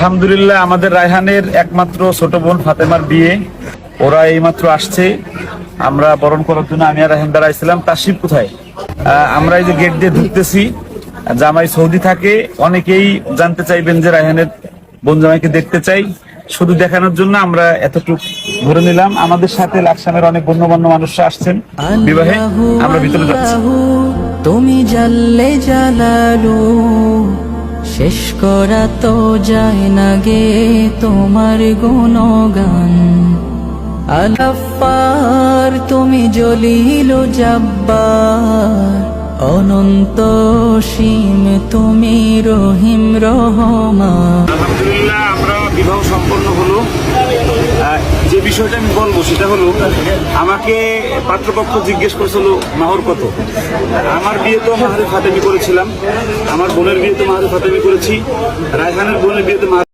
আলহামদুলিল্লাহ, আমাদের রায়হানের একমাত্র ছোট বোন ফাতেমার বিয়ে, ওরা এইমাত্র আসছে। আমরা বরণ করার জন্য আমি আর রায়হান দাঁড়াইছিলাম। তাশরিফ কোথায়? আমরা এই যে গেট দিয়ে ঢুকতেছি, জামাই সৌদি থাকে, অনেকেই জানতে চাইবেন যে রায়হানের বোন জামাইকে দেখতে চাই। শুধু দেখানোর জন্য আমরা এতটুকু ধরে নিলাম। আমাদের সাথে লাকসামের অনেক গণ্যমান্য মানুষরা আসছেন বিবাহে। আমরা ভিতরে যাচ্ছি। তুমি জাল্লে জালালু, শেষ করা তো যায় না গে তোমার গুণগান। আলাফার তুমি জলিল জাব্বার, অনন্ত সীম তুমি রহিম রহমান। আলহামদুলিল্লাহ, আমরা বিবাহ সম্পন্ন হলো। যে বিষয়টা আমি বলবো সেটা হলো, আমাকে পাত্রপক্ষ জিজ্ঞেস করেছিল মাহর কত। আমার বিয়ে তো মাহরে ফাতেমি করেছিলাম, আমার বোনের বিয়ে তো মাহরে ফাতেমি করেছি, রায়হানের বোনের বিয়ে তো